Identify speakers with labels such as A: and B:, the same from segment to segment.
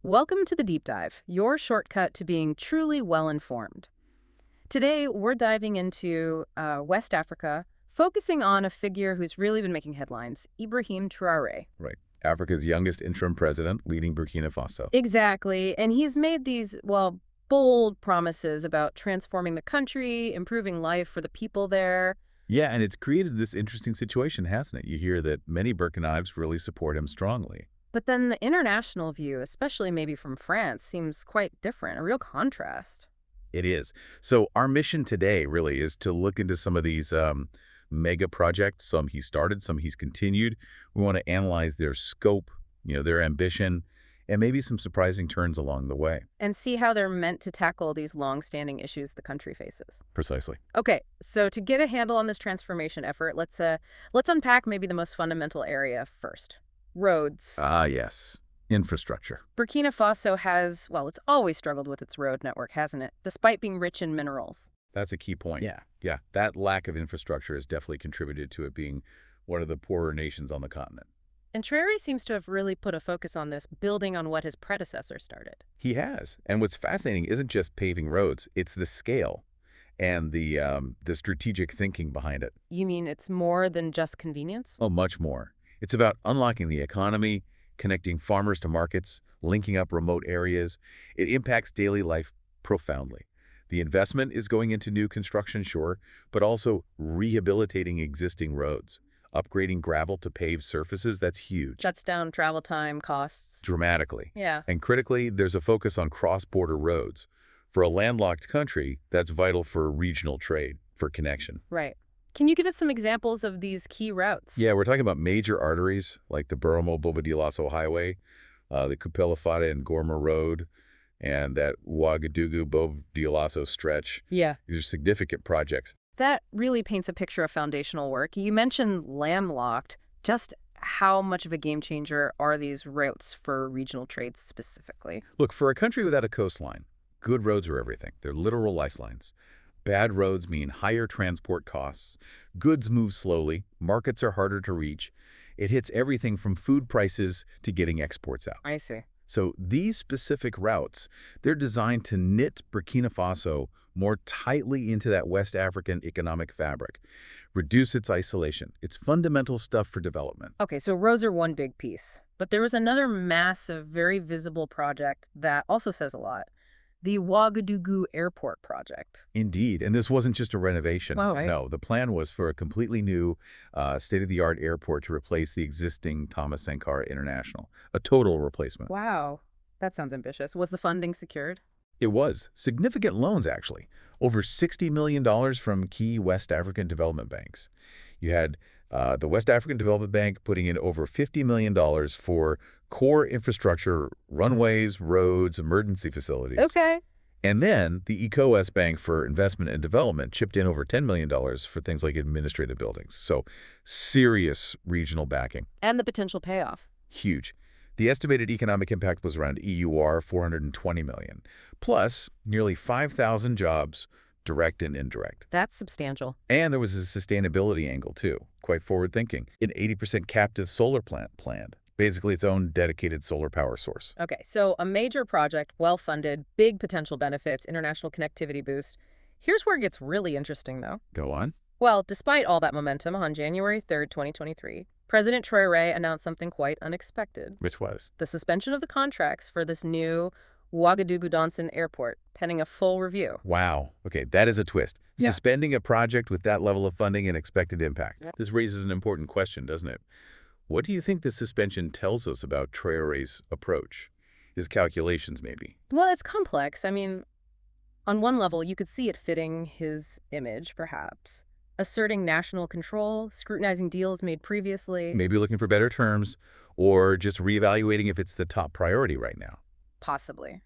A: Welcome to the Deep Dive, your shortcut to being truly well-informed. Today, we're diving into West Africa, focusing on a figure who's really been making headlines, Ibrahim Traore.
B: Right. Africa's youngest interim president leading Burkina Faso.
A: Exactly, and he's made these, bold promises about transforming the country, improving life for the people there.
B: Yeah, and it's created this interesting situation, hasn't it? You hear that many Burkinabes really support him strongly.
A: But then the international view, especially maybe from France, seems quite different, a real contrast.
B: It is. So our mission today really is to look into some of these mega projects. Some he started, some he's continued. We want to analyze their scope, their ambition, and maybe some surprising turns along the way.
A: And see how they're meant to tackle these long-standing issues the country faces.
B: Precisely.
A: Okay, so to get a handle on this transformation effort, let's unpack maybe the most fundamental area first. Roads.
B: Ah, yes. Infrastructure.
A: Burkina Faso has, it's always struggled with its road network, hasn't it? Despite being rich in minerals.
B: That's a key point. Yeah. That lack of infrastructure has definitely contributed to it being one of the poorer nations on the continent.
A: And Traore seems to have really put a focus on this, building on what his predecessor started.
B: He has. And what's fascinating isn't just paving roads, it's the scale and the strategic thinking behind it.
A: You mean it's more than just convenience?
B: Oh, much more. It's about unlocking the economy, connecting farmers to markets, linking up remote areas. It impacts daily life profoundly. The investment is going into new construction, sure, but also rehabilitating existing roads, upgrading gravel to paved surfaces. That's huge.
A: Cuts down travel time, costs.
B: Dramatically.
A: Yeah.
B: And critically, there's a focus on cross-border roads. For a landlocked country, that's vital for regional trade, for connection.
A: Right. Can you give us some examples of these key routes?
B: Yeah, we're talking about major arteries like the Boromo-Bobo-Dioulasso Highway, the Kupelafata and Gorma Road, and that Ouagadougou-Bobo-Dioulasso stretch.
A: Yeah.
B: These are significant projects.
A: That really paints a picture of foundational work. You mentioned landlocked. Just how much of a game changer are these routes for regional trade specifically?
B: Look, for a country without a coastline, good roads are everything. They're literal lifelines. Bad roads mean higher transport costs. Goods move slowly. Markets are harder to reach. It hits everything from food prices to getting exports out.
A: I see.
B: So these specific routes, they're designed to knit Burkina Faso more tightly into that West African economic fabric, reduce its isolation. It's fundamental stuff for development.
A: Okay, so roads are one big piece. But there was another massive, very visible project that also says a lot. The Ouagadougou Airport project.
B: Indeed, and this wasn't just a renovation.
A: Wow, right?
B: No, the plan was for a completely new state-of-the-art airport to replace the existing Thomas Sankara International, a total replacement.
A: Wow, that sounds ambitious. Was the funding secured?
B: It was. Significant loans, actually. Over $60 million from key West African development banks. You had the West African Development Bank putting in over $50 million for core infrastructure, runways, roads, emergency facilities.
A: Okay.
B: And then the ECOWAS Bank for Investment and Development chipped in over $10 million for things like administrative buildings. So serious regional backing.
A: And the potential payoff.
B: Huge. The estimated economic impact was around EUR 420 million, plus nearly 5,000 jobs, direct and indirect.
A: That's substantial.
B: And there was a sustainability angle, too. Quite forward-thinking. An 80% captive solar plant planned. Basically its own dedicated solar power source.
A: Okay, so a major project, well-funded, big potential benefits, international connectivity boost. Here's where it gets really interesting, though.
B: Go on.
A: Well, despite all that momentum, on January 3rd, 2023, President Traore announced something quite unexpected.
B: Which was?
A: The suspension of the contracts for this new Ouagadougou-Donson airport, pending a full review.
B: Wow. Okay, that is a twist.
A: Yeah.
B: Suspending a project with that level of funding and expected impact.
A: Yep.
B: This raises an important question, doesn't it? What do you think the suspension tells us about Traore's approach? His calculations, maybe?
A: Well, it's complex. I mean, on one level, you could see it fitting his image, perhaps. Asserting national control, scrutinizing deals made previously.
B: Maybe looking for better terms, or just reevaluating if it's the top priority right now.
A: Possibly.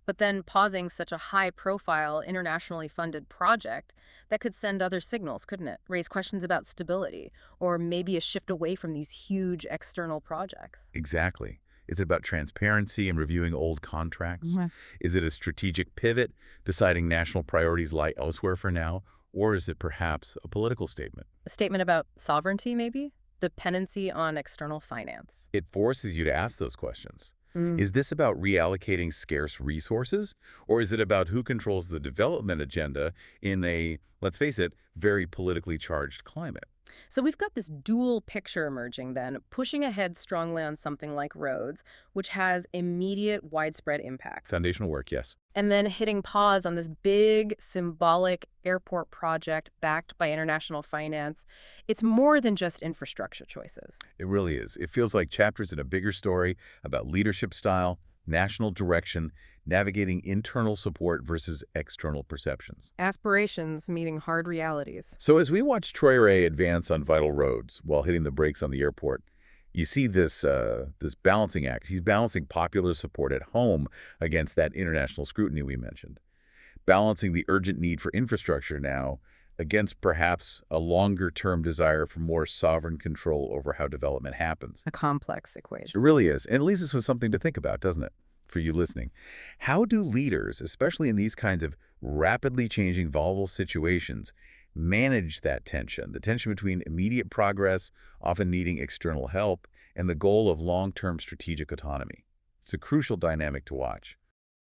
A: But then pausing such a high-profile, internationally funded project that could send other signals, couldn't it? Raise questions about stability, or maybe a shift away from these huge external projects.
B: Exactly. Is it about transparency and reviewing old contracts?
A: Mm-hmm.
B: Is it a strategic pivot, deciding national priorities lie elsewhere for now? Or is it perhaps a political statement?
A: A statement about sovereignty, maybe? Dependency on external finance.
B: It forces you to ask those questions.
A: Mm.
B: Is this about reallocating scarce resources, or is it about who controls the development agenda in a, let's face it, very politically charged climate?
A: So we've got this dual picture emerging then, pushing ahead strongly on something like roads, which has immediate widespread impact.
B: Foundational work, yes.
A: And then hitting pause on this big symbolic airport project backed by international finance. It's more than just infrastructure choices.
B: It really is. It feels like chapters in a bigger story about leadership style, national direction, navigating internal support versus external perceptions.
A: Aspirations meeting hard realities.
B: So as we watch Traore advance on vital roads while hitting the brakes on the airport, you see this balancing act. He's balancing popular support at home against that international scrutiny we mentioned, balancing the urgent need for infrastructure now against perhaps a longer-term desire for more sovereign control over how development happens.
A: A complex
B: It
A: equation.
B: really is. And it leaves us with something to think about, doesn't it, for you listening? How do leaders, especially in these kinds of rapidly changing, volatile situations, manage that tension, the tension between immediate progress, often needing external help, and the goal of long-term strategic autonomy? It's a crucial dynamic to watch.